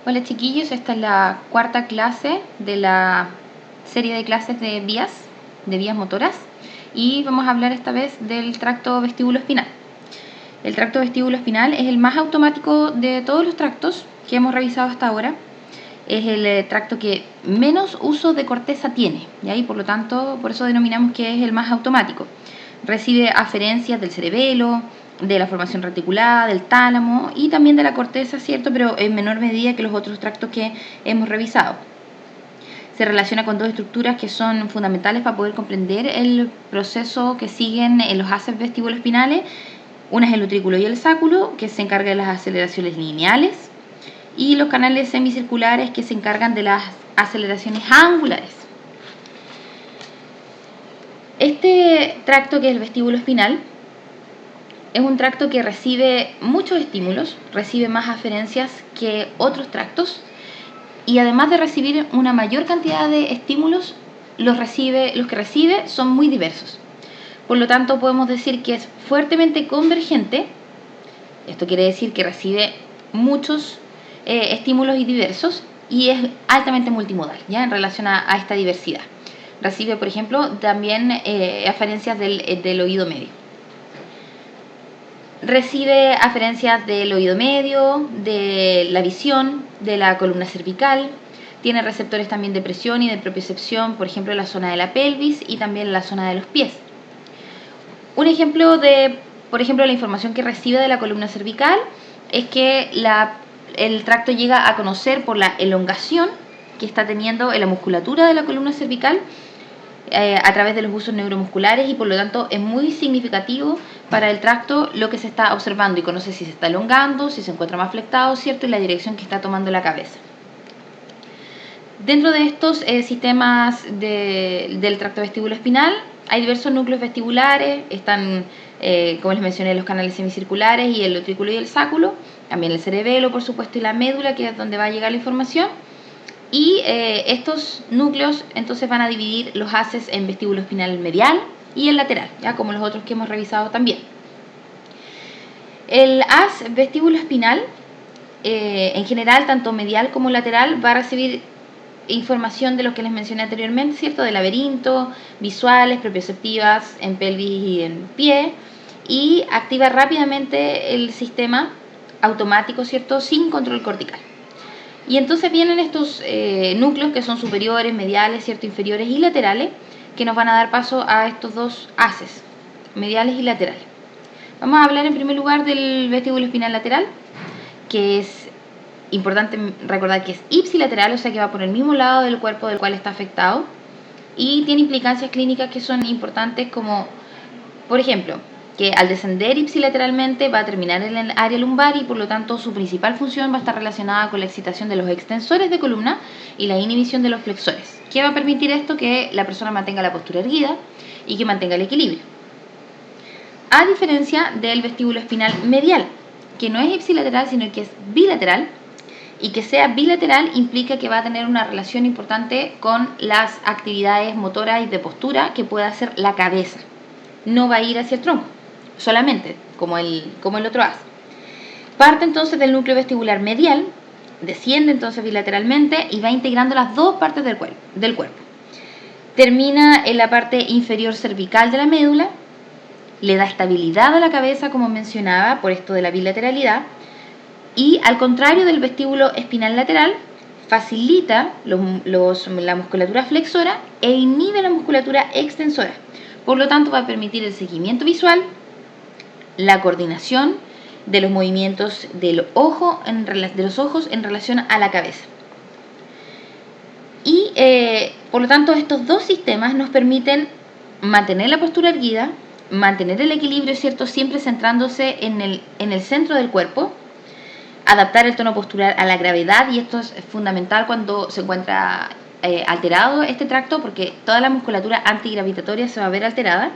Hola chiquillos, esta es la cuarta clase de la serie de clases de vías motoras, y vamos a hablar esta vez del tracto vestíbulo-espinal. El tracto vestíbulo-espinal es el más automático de todos los tractos que hemos revisado hasta ahora. Es el tracto que menos uso de corteza tiene, y por lo tanto, por eso denominamos que es el más automático. Recibe aferencias del cerebelo, de la formación reticulada, del tálamo y también de la corteza, ¿cierto? Pero en menor medida que los otros tractos que hemos revisado. Se relaciona con dos estructuras que son fundamentales para poder comprender el proceso que siguen en los haces vestíbulo-espinales. Una es el utrículo y el sáculo, que se encarga de las aceleraciones lineales, y los canales semicirculares, que se encargan de las aceleraciones angulares. Este tracto, que es el vestíbulo espinal, es un tracto que recibe muchos estímulos, recibe más aferencias que otros tractos, y además de recibir una mayor cantidad de estímulos, los que recibe son muy diversos. Por lo tanto, podemos decir que es fuertemente convergente. Esto quiere decir que recibe muchos estímulos y diversos, y es altamente multimodal, ¿ya? En relación a esta diversidad. Recibe, por ejemplo, también aferencias del oído medio. Recibe aferencias del oído medio, de la visión, de la columna cervical. Tiene receptores también de presión y de propiocepción, por ejemplo, en la zona de la pelvis y también en la zona de los pies. Un ejemplo de, por ejemplo, la información que recibe de la columna cervical es que el tracto llega a conocer por la elongación que está teniendo en la musculatura de la columna cervical a través de los usos neuromusculares, y por lo tanto es muy significativo para el tracto lo que se está observando, y conoce si se está elongando, si se encuentra más flectado, ¿cierto? Y la dirección que está tomando la cabeza. Dentro de estos sistemas del tracto vestíbulo espinal hay diversos núcleos vestibulares. Están, como les mencioné, los canales semicirculares y el utrículo y el sáculo, también el cerebelo, por supuesto, y la médula, que es donde va a llegar la información. Y estos núcleos entonces van a dividir los haces en vestíbulo espinal medial y el lateral, ya como los otros que hemos revisado también. El haz vestíbulo espinal, en general, tanto medial como lateral, va a recibir información de lo que les mencioné anteriormente, ¿cierto? De laberinto, visuales, propioceptivas en pelvis y en pie, y activa rápidamente el sistema automático, ¿cierto? Sin control cortical. Y entonces vienen estos núcleos que son superiores, mediales, ¿cierto? Inferiores y laterales, que nos van a dar paso a estos dos haces, mediales y laterales. Vamos a hablar en primer lugar del vestíbulo espinal lateral, que es importante recordar que es ipsilateral, o sea que va por el mismo lado del cuerpo del cual está afectado, y tiene implicancias clínicas que son importantes, como por ejemplo que al descender ipsilateralmente va a terminar en el área lumbar, y por lo tanto su principal función va a estar relacionada con la excitación de los extensores de columna y la inhibición de los flexores. ¿Qué va a permitir esto? Que la persona mantenga la postura erguida y que mantenga el equilibrio. A diferencia del vestíbulo espinal medial, que no es ipsilateral sino que es bilateral, y que sea bilateral implica que va a tener una relación importante con las actividades motoras y de postura que puede hacer la cabeza. No va a ir hacia el tronco solamente, como el otro haz. Parte entonces del núcleo vestibular medial, desciende entonces bilateralmente y va integrando las dos partes del cuerpo. Termina en la parte inferior cervical de la médula, le da estabilidad a la cabeza, como mencionaba, por esto de la bilateralidad, y al contrario del vestíbulo espinal lateral, facilita la musculatura flexora e inhibe la musculatura extensora. Por lo tanto, va a permitir el seguimiento visual, la coordinación de los movimientos de los ojos en relación a la cabeza. Y por lo tanto, estos dos sistemas nos permiten mantener la postura erguida, mantener el equilibrio, ¿cierto? Siempre centrándose en el centro del cuerpo, adaptar el tono postural a la gravedad, y esto es fundamental cuando se encuentra alterado este tracto, porque toda la musculatura antigravitatoria se va a ver alterada,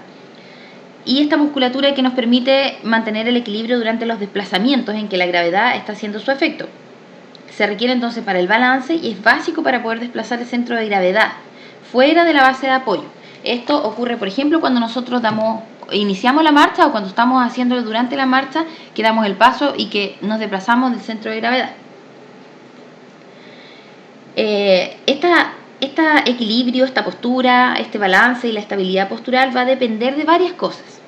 y esta musculatura que nos permite mantener el equilibrio durante los desplazamientos en que la gravedad está haciendo su efecto. Se requiere entonces para el balance, y es básico para poder desplazar el centro de gravedad fuera de la base de apoyo. Esto ocurre, por ejemplo, cuando nosotros iniciamos la marcha, o cuando estamos haciéndolo durante la marcha, que damos el paso y que nos desplazamos del centro de gravedad. Este equilibrio, esta postura, este balance y la estabilidad postural va a depender de varias cosas.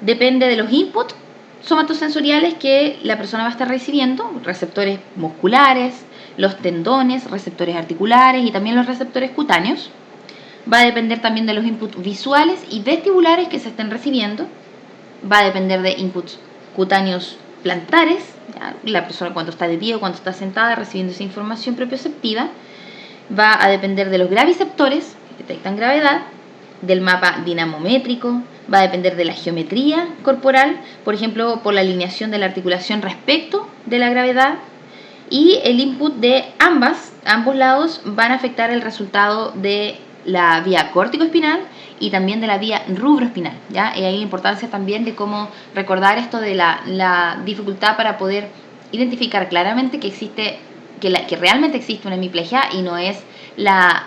Depende de los inputs somatosensoriales que la persona va a estar recibiendo, receptores musculares, los tendones, receptores articulares y también los receptores cutáneos. Va a depender también de los inputs visuales y vestibulares que se estén recibiendo. Va a depender de inputs cutáneos plantares, ¿ya? La persona cuando está de pie o cuando está sentada recibiendo esa información propioceptiva. Va a depender de los graviceptores que detectan gravedad, del mapa dinamométrico, va a depender de la geometría corporal, por ejemplo, por la alineación de la articulación respecto de la gravedad, y el input de ambos lados van a afectar el resultado de la vía córtico-espinal y también de la vía rubroespinal, ¿ya? Y ahí la importancia también de cómo recordar esto de la dificultad para poder identificar claramente que existe, que realmente existe una hemiplegia y no es la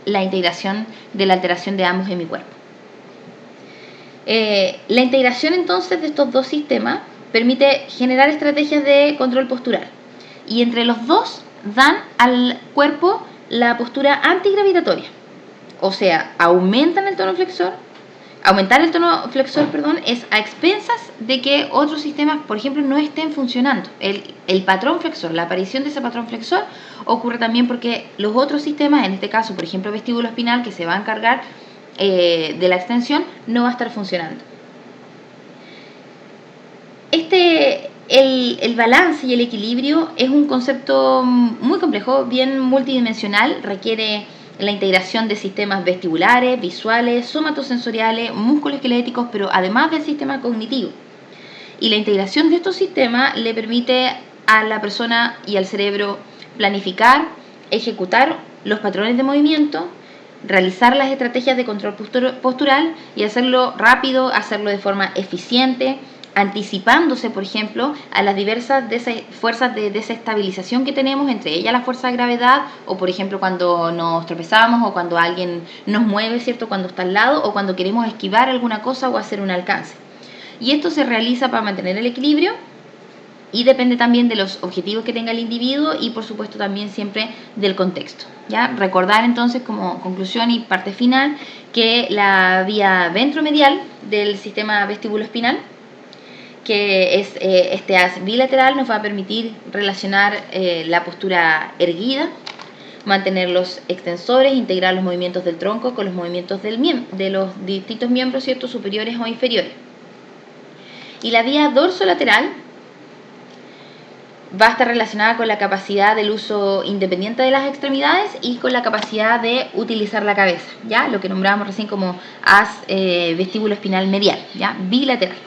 integración de la alteración de ambos hemicuerpos. La integración entonces de estos dos sistemas permite generar estrategias de control postural y entre los dos dan al cuerpo la postura antigravitatoria, o sea, aumentar el tono flexor, es a expensas de que otros sistemas, por ejemplo, no estén funcionando. El patrón flexor, la aparición de ese patrón flexor ocurre también porque los otros sistemas, en este caso, por ejemplo, vestíbulo espinal, que se va a encargar de la extensión, no va a estar funcionando. El balance y el equilibrio es un concepto muy complejo, bien multidimensional, requiere la integración de sistemas vestibulares, visuales, somatosensoriales, musculoesqueléticos, pero además del sistema cognitivo. Y la integración de estos sistemas le permite a la persona y al cerebro planificar, ejecutar los patrones de movimiento, realizar las estrategias de control postural y hacerlo rápido, hacerlo de forma eficiente, anticipándose, por ejemplo, a las diversas fuerzas de desestabilización que tenemos, entre ellas la fuerza de gravedad, o por ejemplo cuando nos tropezamos o cuando alguien nos mueve, ¿cierto? Cuando está al lado o cuando queremos esquivar alguna cosa o hacer un alcance. Y esto se realiza para mantener el equilibrio y depende también de los objetivos que tenga el individuo y por supuesto también siempre del contexto, ¿ya? Recordar entonces como conclusión y parte final que la vía ventromedial del sistema vestibuloespinal, que es este haz bilateral, nos va a permitir relacionar la postura erguida, mantener los extensores, integrar los movimientos del tronco con los movimientos de los distintos miembros, ¿cierto? Superiores o inferiores. Y la vía dorsolateral va a estar relacionada con la capacidad del uso independiente de las extremidades y con la capacidad de utilizar la cabeza, ¿ya? Lo que nombrábamos recién como haz vestíbulo espinal medial, ¿ya? Bilateral.